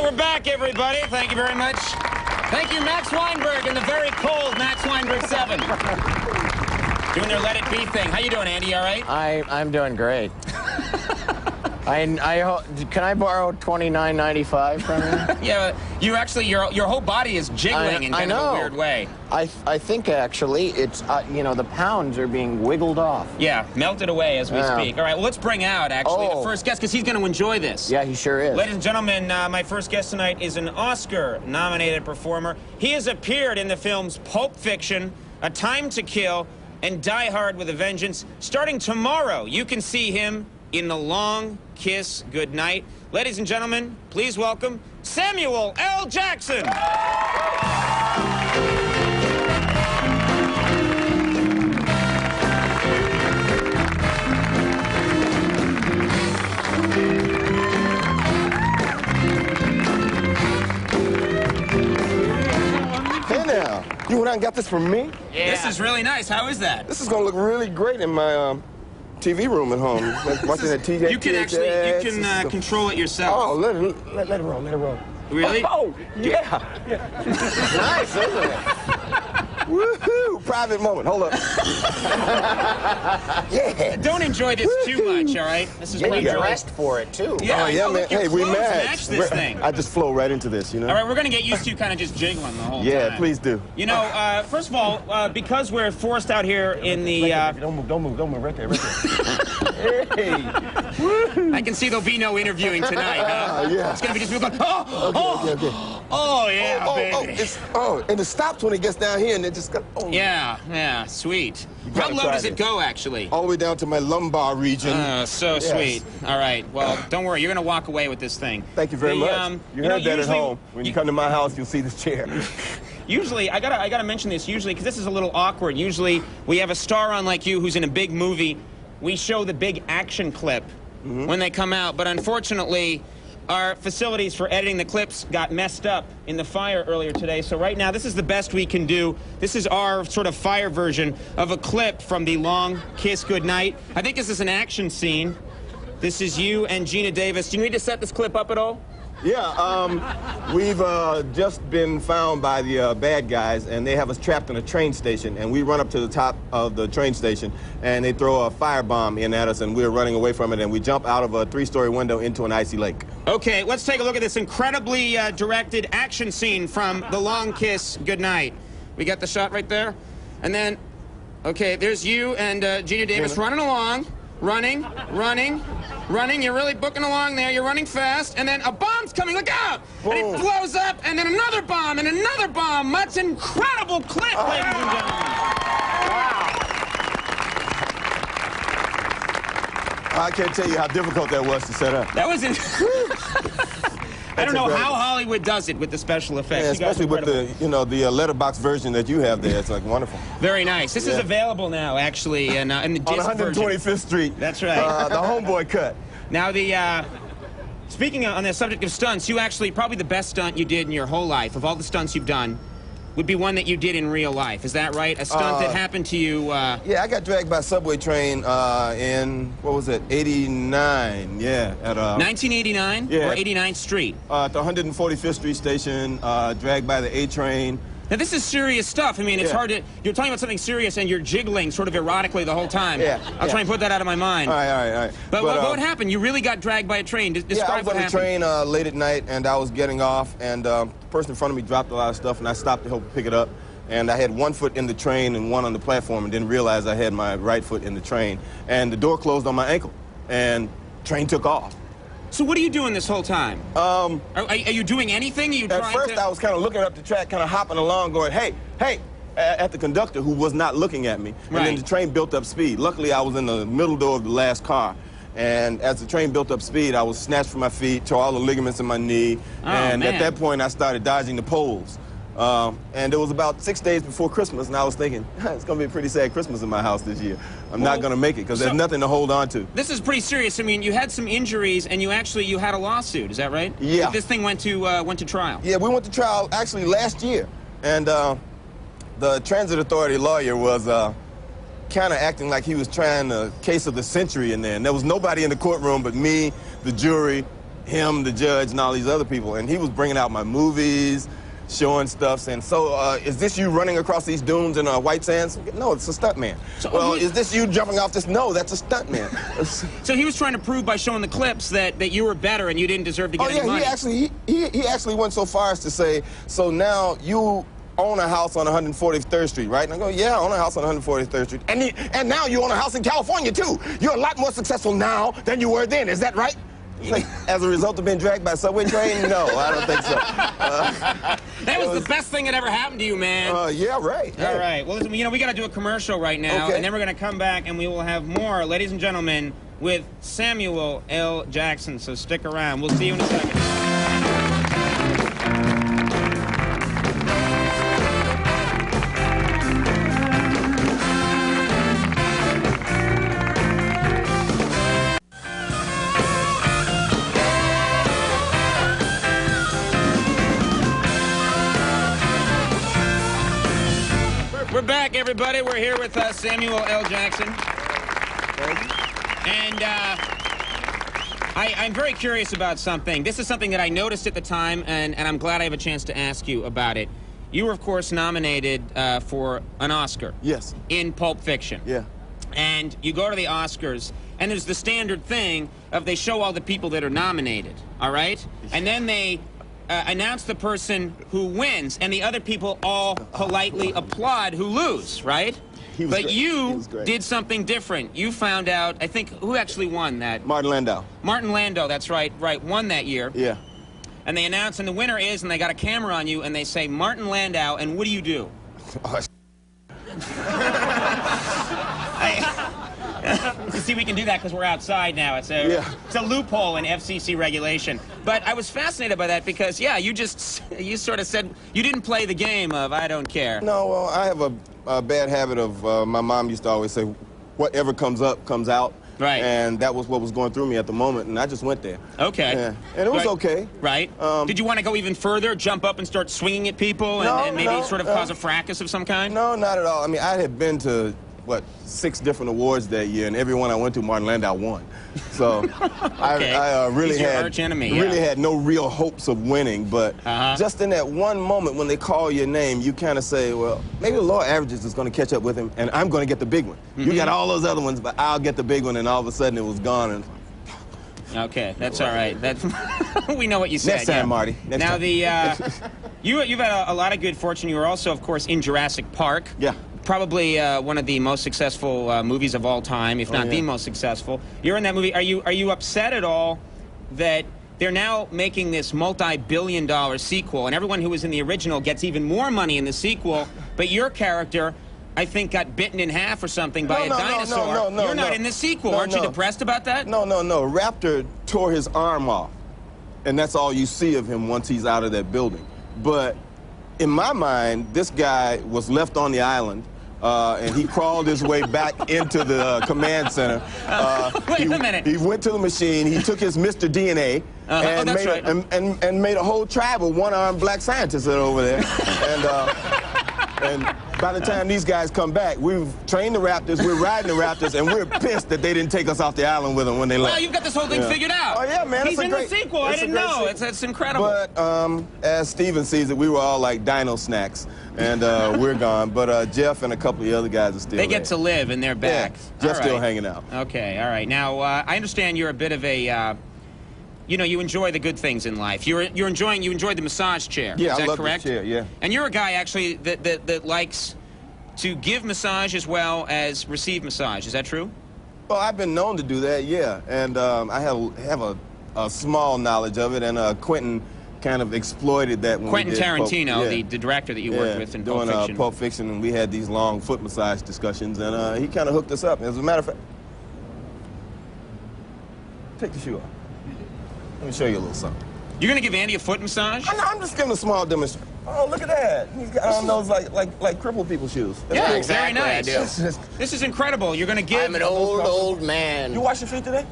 we're back, everybody. Thank you very much. Thank you, Max Weinberg and the very cold Max Weinberg 7. Doing their Let It Be thing. How you doing, Andy? All right? I'm doing great. Can I borrow $29.95 from you? Yeah, you actually, your whole body is jiggling in kind of a weird way. I think actually it's, you know, the pounds are being wiggled off. Yeah, melted away as we speak. All right, well, let's bring out, actually, the first guest, because he's going to enjoy this. Yeah, he sure is. Ladies and gentlemen, my first guest tonight is an Oscar-nominated performer. He has appeared in the films Pulp Fiction, A Time to Kill, and Die Hard with a Vengeance. Starting tomorrow, you can see him in The Long Kiss Goodnight. Ladies and gentlemen, please welcome Samuel L. Jackson. Hey now, you went out and got this from me? Yeah. This is really nice. How is that? This is gonna look really great in my TV room at home. Watching that TJ. You can actually, control it yourself. Oh, let it roll, let it roll. Really? Oh, yeah. Nice, isn't it? Woohoo! Private moment. Hold up. Yeah. Don't enjoy this too much, all right? This is You dressed for it, too. Yeah, oh, yeah, man. Hey, we match this thing. I just flow right into this, you know? All right, we're going to get used to kind of just jiggling the whole time. Yeah, please do. You know, first of all, because we're forced out here in the... Don't move. Right there. Hey. I can see there'll be no interviewing tonight, huh? Yeah. It's going to be just people going, Okay. Oh, yeah, baby. And it stops when it gets down here, and it just goes, Yeah, sweet. How low does it go, actually? all the way down to my lumbar region. So sweet. All right, well, don't worry. You're going to walk away with this thing. Thank you very much. You heard that at home. When you come to my house, you'll see this chair. Usually, I gotta mention this usually, because this is a little awkward. Usually, we have a star on like you who's in a big movie. We show the big action clip when they come out, but unfortunately, our facilities for editing the clips got messed up in the fire earlier today. So right now, this is the best we can do. This is our sort of fire version of a clip from The Long Kiss Goodnight. I think this is an action scene. This is you and Gina Davis. Do you need to set this clip up at all? Yeah, we've just been found by the bad guys, and they have us trapped in a train station, and we run up to the top of the train station, and they throw a firebomb in at us, and we're running away from it, and we jump out of a 3-story window into an icy lake. Okay, let's take a look at this incredibly directed action scene from The Long Kiss Goodnight. We got the shot right there, and then, okay, there's you and Gina Davis running along. Running. You're really booking along there. You're running fast, and then a bomb's coming. Look out! Boom. And it blows up, and then another bomb, and another bomb. That's an incredible clip, ladies and gentlemen. Wow. I can't tell you how difficult that was to set up. That was I don't know how Hollywood does it with the special effects. Yeah, especially with the, the letterbox version that you have there. It's like wonderful. Very nice. This is available now, actually, in the disc on 125th version. Street. That's right. The homeboy cut. Now, speaking on the subject of stunts, you actually, probably the best stunt you did in your whole life, of all the stunts you've done, would be one that you did in real life. Is that right? A stunt that happened to you? Yeah, I got dragged by a subway train in, what was it, 89, yeah. At 1989? Yeah. Or 89th Street? At the 145th Street station, dragged by the A train. Now, this is serious stuff. I mean, it's hard to... You're talking about something serious, and you're jiggling sort of erotically the whole time. Yeah. I'll try and put that out of my mind. All right. But what happened? You really got dragged by a train. Describe what happened. I was on the train late at night, and I was getting off, and the person in front of me dropped a lot of stuff, and I stopped to help pick it up. And I had one foot in the train and one on the platform, and didn't realize I had my right foot in the train. And the door closed on my ankle, and the train took off. So what are you doing this whole time? Are you doing anything? Are you at first, I was kind of looking up the track, kind of hopping along, going, hey, at the conductor, who was not looking at me. And then the train built up speed. Luckily, I was in the middle door of the last car. And as the train built up speed, I was snatched from my feet, tore all the ligaments in my knee. And at that point, I started dodging the poles. And it was about 6 days before Christmas, and I was thinking, it's going to be a pretty sad Christmas in my house this year. I'm not going to make it, because there's nothing to hold on to. This is pretty serious. I mean, you had some injuries, and you had a lawsuit. Is that right? Yeah. This thing went to trial. Yeah, we went to trial, actually, last year. And the transit authority lawyer was kind of acting like he was trying the case of the century in there. And there was nobody in the courtroom but me, the jury, him, the judge, and all these other people. And he was bringing out my movies, showing stuff, saying, so is this you running across these dunes in white sands? No, it's a stuntman. So, well, is this you jumping off this? No, that's a stuntman. So he was trying to prove by showing the clips that you were better and you didn't deserve to get any money. He actually went so far as to say, so now you own a house on 143rd Street, right? And I go, yeah, I own a house on 143rd Street. And now you own a house in California, too. You're a lot more successful now than you were then. Is that right? Like, as a result of being dragged by a subway train? No, I don't think so. That was the best thing that ever happened to you, man. Yeah, right. Yeah. All right. Well, listen, you know, we got to do a commercial right now, and then we're going to come back, and we will have more, ladies and gentlemen, with Samuel L. Jackson. So stick around. We'll see you in a second. We're back, everybody. We're here with Samuel L. Jackson. And I'm very curious about something. This is something that I noticed at the time, and I'm glad I have a chance to ask you about it. You were, of course, nominated for an Oscar. Yes. In Pulp Fiction. Yeah. And you go to the Oscars, and there's the standard thing of they show all the people that are nominated, all right? And then they announce the person who wins, and the other people all politely applaud who lose, right? But great. You did something different. You found out, I think, who actually won that? Martin Landau. Martin Landau, that's right, won that year. Yeah. And they announce, and the winner is, and they got a camera on you, and they say, Martin Landau, and what do you do? See, we can do that because we're outside now. It's a loophole in FCC regulation. But I was fascinated by that because, yeah, you sort of said, you didn't play the game of, I don't care. No, well, I have a bad habit of, my mom used to always say, whatever comes up, comes out. Right. And that was what was going through me at the moment, and I just went there. Okay. Yeah. And it was okay. Right. Did you want to go even further, jump up and start swinging at people and maybe sort of cause a fracas of some kind? No, not at all. I mean, I had been to, 6 different awards that year, and every one I went to, Martin Landau won. So I really had no real hopes of winning, but just in that one moment when they call your name, you kind of say, well, maybe the law averages is going to catch up with him, and I'm going to get the big one. You got all those other ones, but I'll get the big one, and all of a sudden it was gone. And okay, that's all right. That's we know what you said. Next time, Marty. Next time. You've had a lot of good fortune. You were also, of course, in Jurassic Park. Yeah. Probably one of the most successful movies of all time, if not the most successful. You're in that movie. Are you upset at all that they're now making this multi-billion-dollar sequel, and everyone who was in the original gets even more money in the sequel, but your character, I think, got bitten in half or something by a dinosaur? You're not in the sequel. Aren't you depressed about that? No. Raptor tore his arm off, and that's all you see of him once he's out of that building. But in my mind, this guy was left on the island. And he crawled his way back into the command center. Wait a minute. He went to the machine. He took his Mr. DNA and made a whole tribe of one-armed black scientists that are over there. And by the time these guys come back, we've trained the Raptors, we're riding the Raptors, and we're pissed that they didn't take us off the island with them when they left. Well, you've got this whole thing figured out. Oh, yeah, man. He's in the sequel. I didn't know. It's incredible. But as Steven sees it, we were all like dino snacks, and we're gone. But Jeff and a couple of the other guys are still They get to live, and they're back. Yeah, Jeff's still hanging out. Okay, all right. Now, I understand you're a bit of a... you enjoy the good things in life. You enjoy the massage chair. Yeah, is that I love correct? the chair, yeah. And you're a guy, actually, that likes to give massage as well as receive massage. Is that true? Well, I've been known to do that, yeah. And I have a small knowledge of it, and Quentin kind of exploited that when Quentin we did Tarantino, the director that you worked with in Pulp Fiction. Doing Pulp Fiction, and we had these long foot massage discussions, and he kind of hooked us up. As a matter of fact, take the shoe off. Let me show you a little something. You're going to give Andy a foot massage? I'm just giving a small demonstration. Oh, look at that. He's got on those like crippled people's shoes. That's cool. Exactly. Very nice. This is incredible. You're going to give... I'm an old man. You wash your feet today?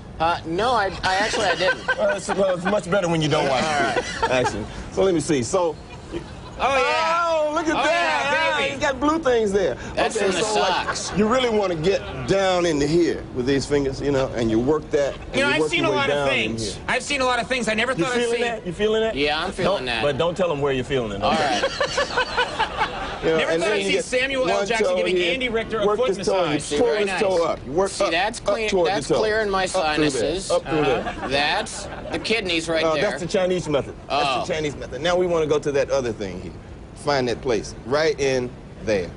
No, I didn't. Well, it's much better when you don't wash your feet, actually. So let me see. So... Oh, yeah. Oh, look at that. Yeah, baby. He's got blue things there. That's okay, from the so socks. Like, you really want to get down into here with these fingers, you know, and you work that. You know, I've seen a lot of things. I've seen a lot of things I never thought I'd see. You feeling that? You feeling that? Yeah, I'm feeling that. But don't tell them where you're feeling it. All right. You know, Never thought I'd see Samuel L. Jackson giving Andy Richter a foot massage. Pull his toe up. You work See, up, that's clean. toward That's the toe. clearing my sinuses. Up through there. That's the kidneys right there. That's the Chinese method. That's the Chinese method. Now we want to go to that other thing here. Find that place right in there.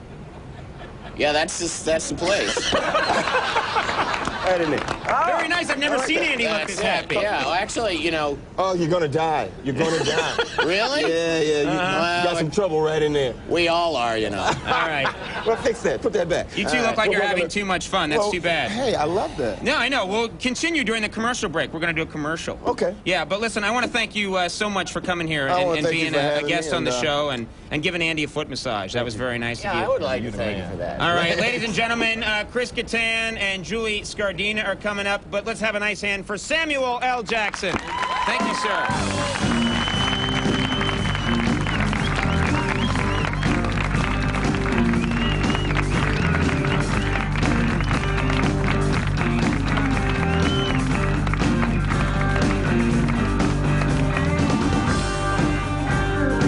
Yeah, that's the place. Right in there. Very nice. I've never seen Andy look this happy. Yeah, well, actually, you know. Oh, you're gonna die. You're gonna die. Really? Yeah. You got some trouble right in there. We all are, you know. All right. Well, fix that. Put that back. You two look like you're having too much fun. That's too bad. Hey, I love that. No, I know. We'll continue during the commercial break. We're going to do a commercial. Okay. Yeah, but listen, I want to thank you so much for coming here and being a guest on the show and giving Andy a foot massage. That was very nice of you. I would like to thank you for that. All right, ladies and gentlemen, Chris Kattan and Julie Scardina are coming up, but let's have a nice hand for Samuel L. Jackson. Thank you, sir.